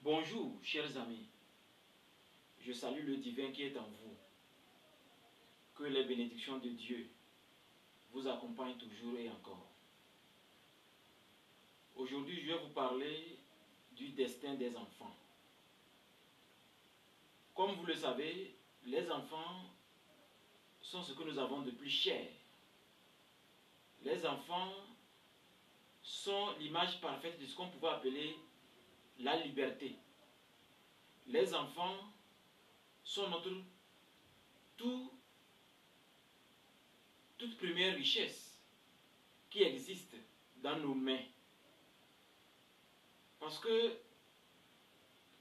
Bonjour, chers amis. Je salue le divin qui est en vous. Que les bénédictions de Dieu vous accompagnent toujours et encore. Aujourd'hui, je vais vous parler du destin des enfants. Comme vous le savez, les enfants sont ce que nous avons de plus cher. Les enfants sont l'image parfaite de ce qu'on pouvait appeler la liberté. Les enfants sont notre toute première richesse qui existe dans nos mains. Parce que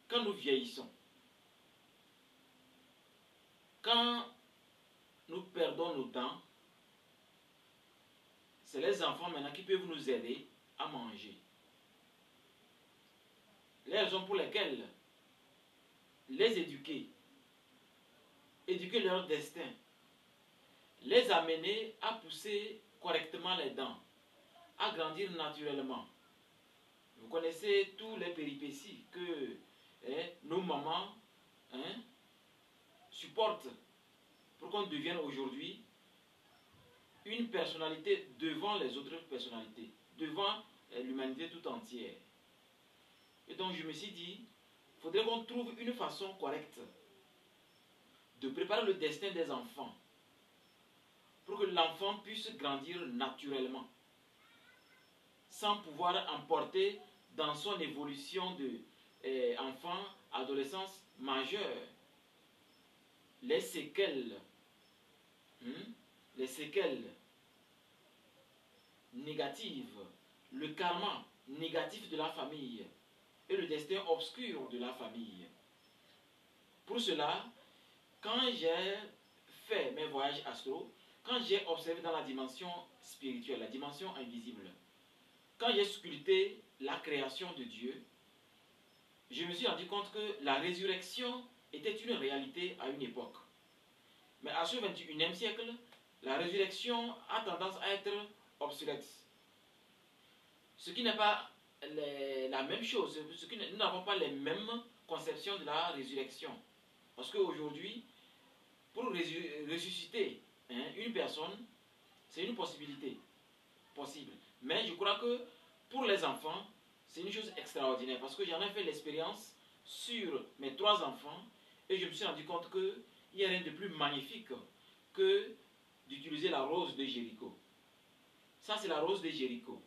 quand nous vieillissons, quand nous perdons nos dents, c'est les enfants maintenant qui peuvent nous aider à manger. Les raisons pour lesquelles les éduquer leur destin, les amener à pousser correctement les dents, à grandir naturellement. Vous connaissez tous les péripéties que nos mamans supportent pour qu'on devienne aujourd'hui une personnalité devant les autres personnalités, devant l'humanité tout entière. Et donc je me suis dit, il faudrait qu'on trouve une façon correcte de préparer le destin des enfants pour que l'enfant puisse grandir naturellement, sans pouvoir emporter dans son évolution de enfant, adolescence, majeur, les séquelles négatives, le karma négatif de la famille et le destin obscur de la famille. Pour cela, quand j'ai fait mes voyages astro, quand j'ai observé dans la dimension spirituelle, la dimension invisible, quand j'ai sculpté la création de Dieu, je me suis rendu compte que la résurrection était une réalité à une époque. Mais à ce 21e siècle, la résurrection a tendance à être obsolète. Ce qui n'est pas la même chose, nous n'avons pas les mêmes conceptions de la résurrection. Parce qu'aujourd'hui, pour ressusciter une personne, c'est une possibilité possible. Mais je crois que pour les enfants, c'est une chose extraordinaire. Parce que j'en ai fait l'expérience sur mes 3 enfants et je me suis rendu compte qu'il n'y a rien de plus magnifique que d'utiliser la rose de Jéricho. Ça, c'est la rose de Jéricho.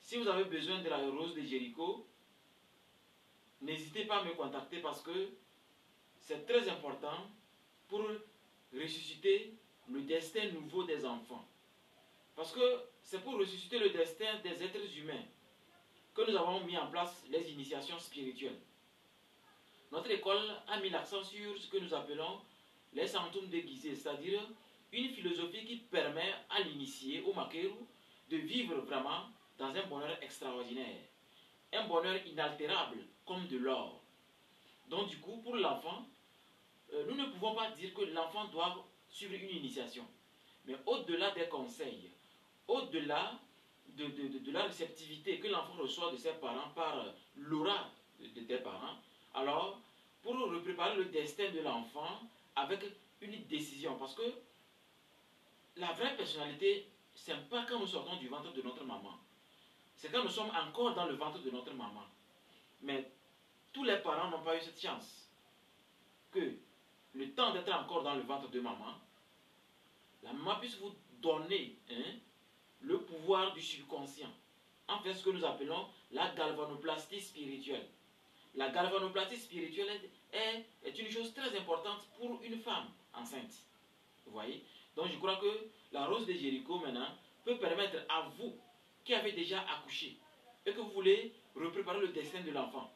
Si vous avez besoin de la rose de Jéricho, n'hésitez pas à me contacter parce que c'est très important pour ressusciter le destin nouveau des enfants. Parce que c'est pour ressusciter le destin des êtres humains que nous avons mis en place les initiations spirituelles. Notre école a mis l'accent sur ce que nous appelons les centums déguisés, c'est-à-dire une philosophie qui permet à l'initié, au maqueru, de vivre vraiment dans un bonheur extraordinaire, un bonheur inaltérable comme de l'or. Donc du coup, pour l'enfant, nous ne pouvons pas dire que l'enfant doit suivre une initiation. Mais au-delà des conseils, au-delà de la réceptivité que l'enfant reçoit de ses parents par l'aura des parents, alors pour préparer le destin de l'enfant avec une décision, parce que la vraie personnalité, ce n'est pas quand nous sortons du ventre de notre maman, c'est quand nous sommes encore dans le ventre de notre maman. Mais tous les parents n'ont pas eu cette chance que le temps d'être encore dans le ventre de maman, la maman puisse vous donner le pouvoir du subconscient. En fait, ce que nous appelons la galvanoplastie spirituelle. La galvanoplastie spirituelle est une chose très importante pour une femme enceinte. Vous voyez? Donc je crois que la rose de Jéricho maintenant peut permettre à vous qui avez déjà accouché et que vous voulez repréparer le destin de l'enfant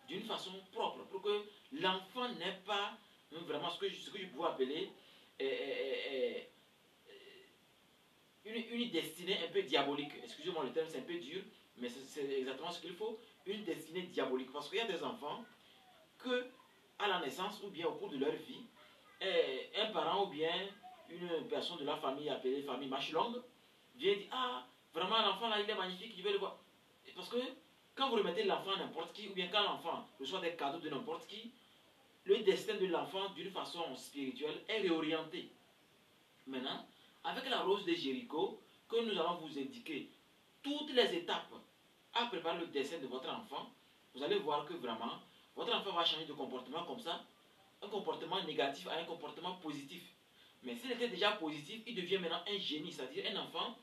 d'une façon propre pour que l'enfant n'ait pas vraiment ce que je pourrais appeler une destinée un peu diabolique. Excusez-moi le terme, c'est un peu dur, mais c'est exactement ce qu'il faut, une destinée diabolique. Parce qu'il y a des enfants que, à la naissance ou bien au cours de leur vie, un parent ou bien une personne de la famille appelée famille Machelongue vient dire, ah, vraiment l'enfant là il est magnifique, je vais le voir. Parce que Quand vous remettez l'enfant à n'importe qui, ou bien quand l'enfant reçoit des cadeaux de n'importe qui, le destin de l'enfant, d'une façon spirituelle, est réorienté. Maintenant, avec la rose de Jéricho, que nous allons vous indiquer toutes les étapes à préparer le destin de votre enfant, vous allez voir que vraiment, votre enfant va changer de comportement comme ça, un comportement négatif à un comportement positif. Mais s'il était déjà positif, il devient maintenant un génie, c'est-à-dire un enfant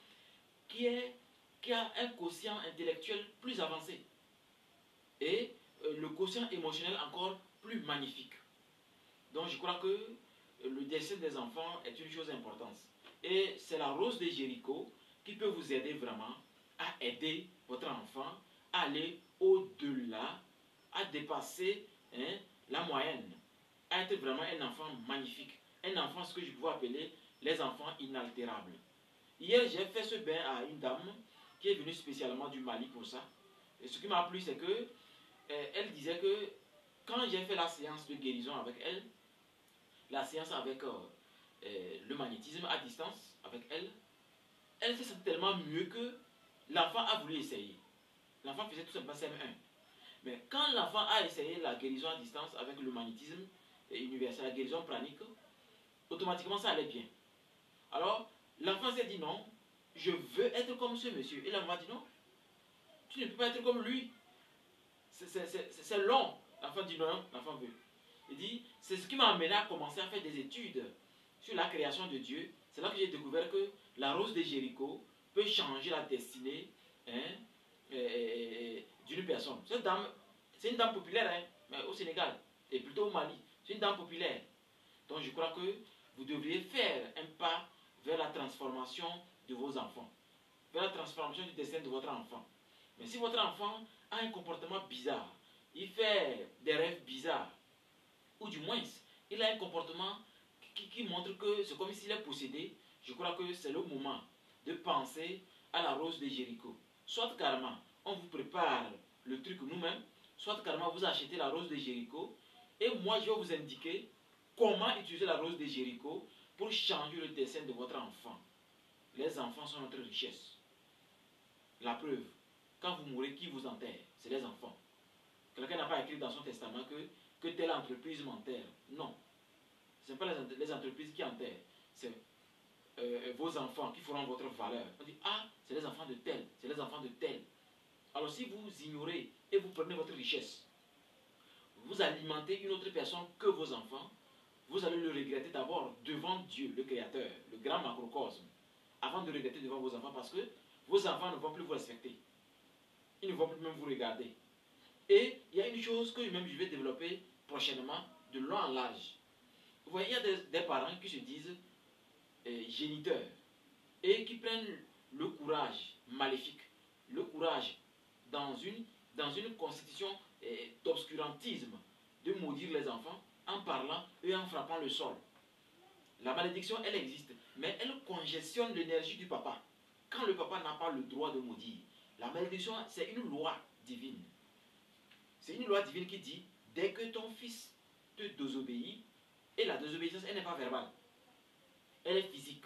qui a un quotient intellectuel plus avancé et le quotient émotionnel encore plus magnifique. Donc je crois que le destin des enfants est une chose importante. Et c'est la rose de Jéricho qui peut vous aider vraiment à aider votre enfant à aller au-delà, à dépasser la moyenne, à être vraiment un enfant magnifique. Un enfant, ce que je pouvais appeler les enfants inaltérables. Hier, j'ai fait ce bain à une dame qui est venue spécialement du Mali pour ça. Et ce qui m'a plu, c'est que elle disait que quand j'ai fait la séance de guérison avec elle, la séance avec le magnétisme à distance avec elle, elle s'est sentie tellement mieux que l'enfant a voulu essayer. L'enfant faisait tout simplement CM1. Mais quand l'enfant a essayé la guérison à distance avec le magnétisme universel, la guérison pranique, automatiquement ça allait bien. Alors, l'enfant s'est dit non, je veux être comme ce monsieur. Et l'enfant a dit non, tu ne peux pas être comme lui. C'est long. L'enfant dit non, l'enfant veut. Il dit, c'est ce qui m'a amené à commencer à faire des études sur la création de Dieu. C'est là que j'ai découvert que la rose de Jéricho peut changer la destinée d'une personne. Cette dame, c'est une dame populaire mais au Sénégal, et plutôt au Mali. C'est une dame populaire. Donc je crois que vous devriez faire un pas vers la transformation de vos enfants, vers la transformation du destin de votre enfant. Mais si votre enfant a un comportement bizarre, il fait des rêves bizarres, ou du moins, il a un comportement qui montre que c'est comme s'il est possédé, je crois que c'est le moment de penser à la rose de Jéricho. Soit carrément, on vous prépare le truc nous-mêmes, soit carrément vous achetez la rose de Jéricho, et moi je vais vous indiquer comment utiliser la rose de Jéricho pour changer le destin de votre enfant. Les enfants sont notre richesse. La preuve, quand vous mourrez, qui vous enterre? C'est les enfants. Quelqu'un n'a pas écrit dans son testament que telle entreprise m'enterre. Non. Ce n'est pas les entreprises qui enterrent. C'est vos enfants qui feront votre valeur. On dit, ah, c'est les enfants de tel, c'est les enfants de tel. Alors si vous ignorez et vous prenez votre richesse, vous alimentez une autre personne que vos enfants, vous allez le regretter d'abord devant Dieu, le Créateur, le grand macrocosme, avant de regretter devant vos enfants parce que vos enfants ne vont plus vous respecter. Ils ne vont plus même vous regarder. Et il y a une chose que même je vais développer prochainement, de long en large. Vous voyez, il y a des parents qui se disent géniteurs et qui prennent le courage maléfique, le courage dans une constitution d'obscurantisme de maudire les enfants en parlant et en frappant le sol. La malédiction, elle existe, mais elle congestionne l'énergie du papa. Quand le papa n'a pas le droit de maudire, la malédiction, c'est une loi divine. C'est une loi divine qui dit, dès que ton fils te désobéit, et la désobéissance, elle n'est pas verbale, elle est physique.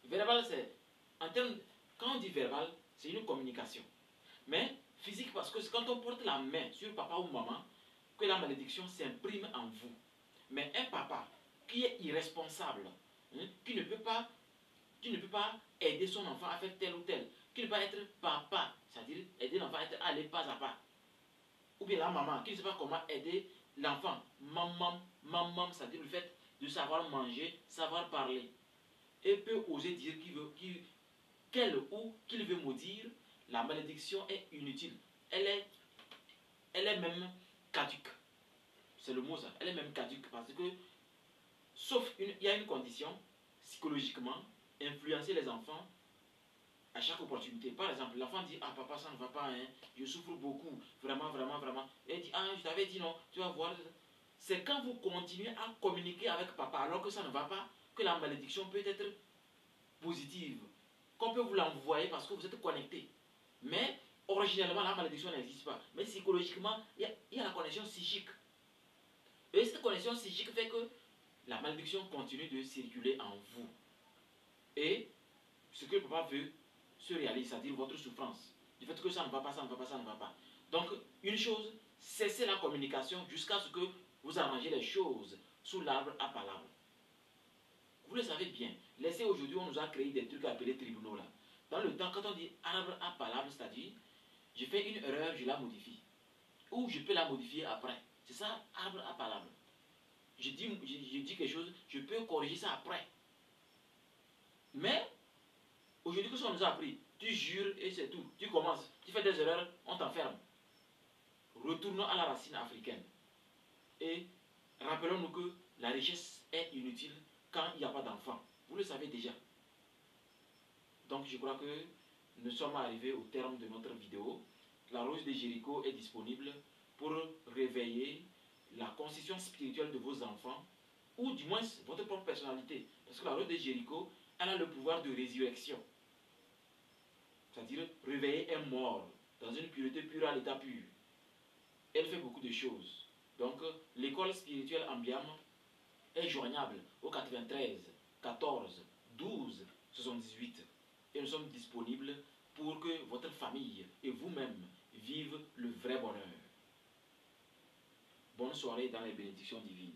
Verbal, c'est, en termes, quand on dit verbal, c'est une communication. Mais physique, parce que c'est quand on porte la main sur papa ou maman, que la malédiction s'imprime en vous. Mais un papa qui est irresponsable, qui ne peut pas aider son enfant à faire tel ou tel, qui ne peut pas être papa, c'est-à-dire aider l'enfant à aller pas à pas. Ou bien la maman qui ne sait pas comment aider l'enfant. Maman, c'est-à-dire le fait de savoir manger, savoir parler. Et peut oser dire qu'elle ou qu'il veut maudire, la malédiction est inutile. Elle est même caduque. C'est le mot ça. Elle est même caduque parce que, sauf il y a une condition, psychologiquement, influencer les enfants à chaque opportunité. Par exemple, l'enfant dit, ah papa ça ne va pas, je souffre beaucoup, vraiment, vraiment, vraiment. Et il dit, ah je t'avais dit non, tu vas voir. C'est quand vous continuez à communiquer avec papa alors que ça ne va pas, que la malédiction peut être positive, qu'on peut vous l'envoyer parce que vous êtes connecté. Mais originellement, la malédiction n'existe pas. Mais psychologiquement, il y a la connexion psychique. Et cette connexion psychique fait que la malédiction continue de circuler en vous. Et ce que le papa veut se réalise, c'est-à-dire votre souffrance. Du fait que ça ne va pas, ça ne va pas, ça ne va pas. Donc, une chose, cessez la communication jusqu'à ce que vous arrangez les choses sous l'arbre à palabre. Vous le savez bien. Laissez aujourd'hui, on nous a créé des trucs appelés tribunaux là. Dans le temps, quand on dit arbre à palabre, c'est-à-dire, je fais une erreur, je la modifie. Ou je peux la modifier après. C'est ça, arbre à palabre. Je dis quelque chose, je peux corriger ça après. Mais, aujourd'hui, qu'est-ce qu'on nous a appris? Tu jures et c'est tout. Tu commences, tu fais des erreurs, on t'enferme. Retournons à la racine africaine. Et rappelons-nous que la richesse est inutile quand il n'y a pas d'enfants. Vous le savez déjà. Donc je crois que nous sommes arrivés au terme de notre vidéo. La rose de Jéricho est disponible pour réveiller la constitution spirituelle de vos enfants, ou du moins votre propre personnalité. Parce que la rose de Jéricho, elle a le pouvoir de résurrection. C'est-à-dire réveiller un mort dans une pureté pure à l'état pur. Elle fait beaucoup de choses. Donc, l'école spirituelle Ambiam est joignable au 93 14 12 78. Et nous sommes disponibles pour que votre famille et vous-même vivent le vrai bonheur. Bonne soirée dans les bénédictions divines.